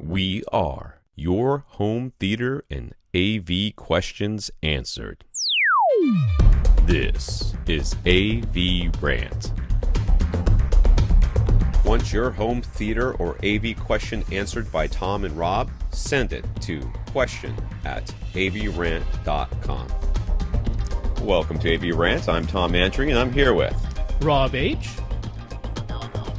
We are your home theater and AV questions answered. This is AVRant. Want your home theater or AV question answered by Tom and Rob? Send it to question@avrant.com. Welcome to AVRant. I'm Tom Andry, and I'm here with Rob H.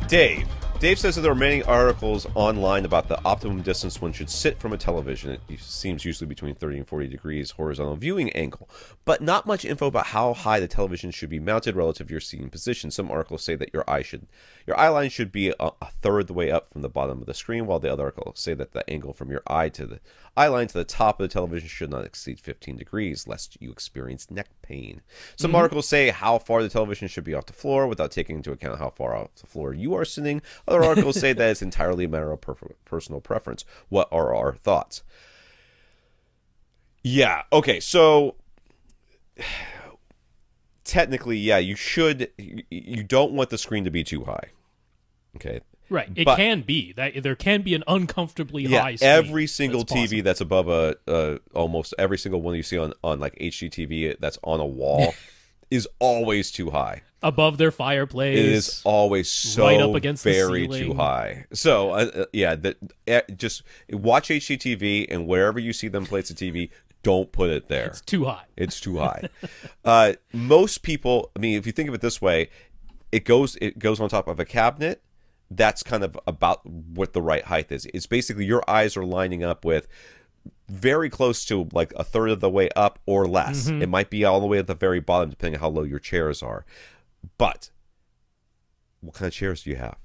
Dave. Dave says that there are many articles online about the optimum distance one should sit from a television. It seems usually between 30 and 40 degrees horizontal viewing angle, but not much info about how high the television should be mounted relative to your seating position. Some articles say that your eye line should be a third the way up from the bottom of the screen, while the other articles say that the angle from your eye line to the top of the television should not exceed 15 degrees, lest you experience neck pain. Some articles say how far the television should be off the floor without taking into account how far off the floor you are sitting. Other articles say that it's entirely a matter of personal preference. What are our thoughts? Yeah, okay, so technically, yeah, you don't want the screen to be too high. Okay. Right. Can be. There can be an uncomfortably high screen. Every single TV that's above almost every single one you see on like HGTV that's on a wall is always too high. Above their fireplace. It is always so right up against very the ceiling. too high. So, just watch HGTV, and wherever you see them place the TV, don't put it there. It's too high. It's too high. Most people, I mean, if you think of it this way, it goes on top of a cabinet. That's kind of about what the right height is. It's basically your eyes are lining up with very close to like a third of the way up or less. It might be all the way at the very bottom, depending on how low your chairs are. But what kind of chairs do you have?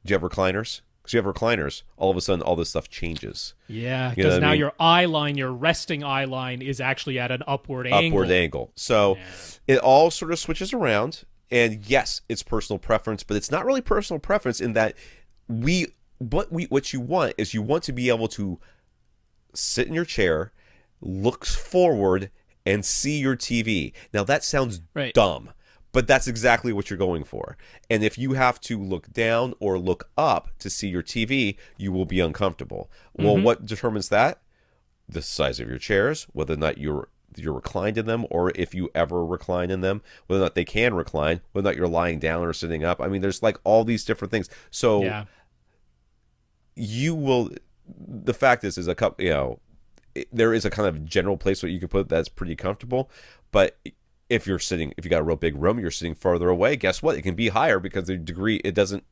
Do you have recliners? Because you have recliners, all of a sudden all this stuff changes. Yeah, because now your eye line, your resting eye line, is actually at an upward angle. So it all sort of switches around. And yes, it's personal preference, but it's not really personal preference in that what you want is you want to be able to sit in your chair, look forward, and see your TV. Now that sounds dumb, but that's exactly what you're going for. And if you have to look down or look up to see your TV, you will be uncomfortable. Well, what determines that? The size of your chairs, whether or not you're reclined in them, or if you ever recline in them, whether or not they can recline, whether or not you're lying down or sitting up. I mean, there's like all these different things. So the fact is a couple, there is a kind of general place where you can put it that's pretty comfortable. But if you got a real big room, you're sitting farther away, guess what? It can be higher because the degree, it doesn't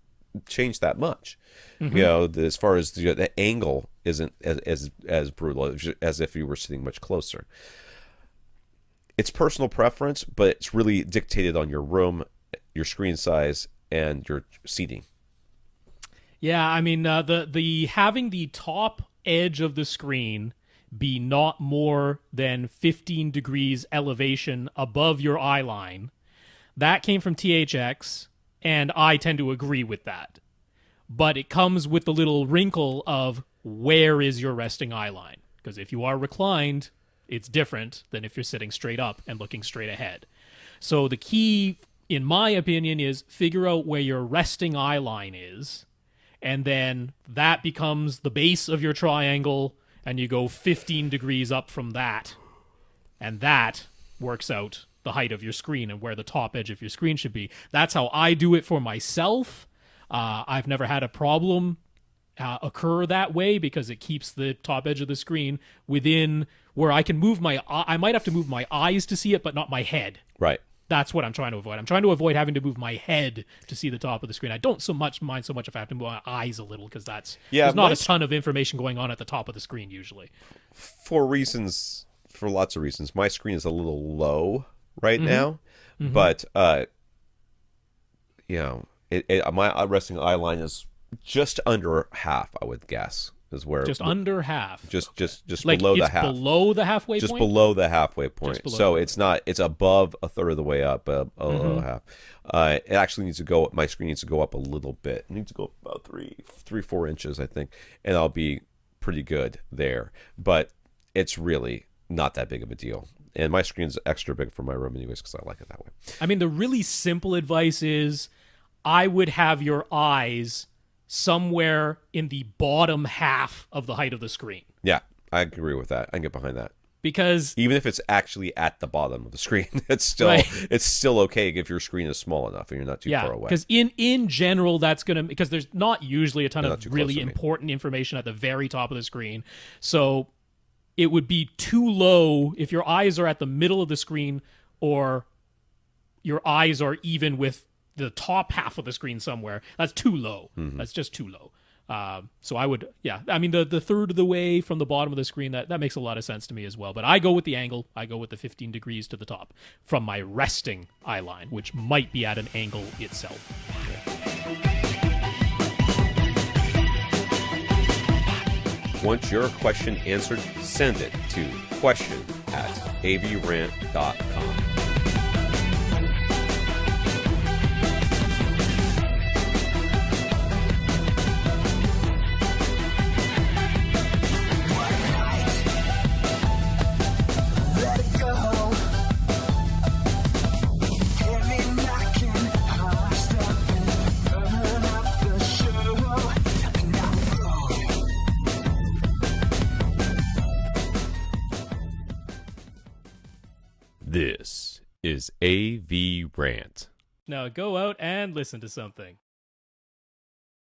change that much. As far as the angle isn't as brutal as if you were sitting much closer. It's personal preference, but it's really dictated on your room, your screen size, and your seating. Yeah, I mean, the having the top edge of the screen be not more than 15 degrees elevation above your eye line, that came from THX, and I tend to agree with that. But it comes with the little wrinkle of where is your resting eye line? Because if you are reclined, it's different than if you're sitting straight up and looking straight ahead. So the key, in my opinion, is figure out where your resting eye line is, and then that becomes the base of your triangle, and you go 15 degrees up from that, and that works out the height of your screen and where the top edge of your screen should be. That's how I do it for myself. I've never had a problem occur that way because it keeps the top edge of the screen within where I can move I might have to move my eyes to see it, but not my head. Right. That's what I'm trying to avoid. I'm trying to avoid having to move my head to see the top of the screen. I don't mind so much if I have to move my eyes a little, because there's not a ton of information going on at the top of the screen usually. For lots of reasons, my screen is a little low right now, but my resting eye line is just under half, I would guess, is where under half, just like below the half, below the halfway just point? below the halfway point. So it's above a third of the way up, below half. It actually needs to go. My screen needs to go up a little bit. It needs to go up about 4 inches, I think, and I'll be pretty good there. But it's really not that big of a deal. And my screen's extra big for my room anyways because I like it that way. I mean, the really simple advice is I would have your eyes somewhere in the bottom half of the height of the screen. Yeah, I agree with that. I can get behind that. Because even if it's actually at the bottom of the screen, it's still okay if your screen is small enough and you're not too far away. Because in general, that's going to, because there's not usually a ton of really important information at the very top of the screen. So it would be too low if your eyes are at the middle of the screen, or your eyes are even with the top half of the screen somewhere. That's too low. That's just too low. So I would, I mean, the third of the way from the bottom of the screen, that makes a lot of sense to me as well. But I go with the angle. I go with the 15 degrees to the top from my resting eye line, which might be at an angle itself. Want your question answered? Send it to question@avrant.com. This is AVRant. Now go out and listen to something.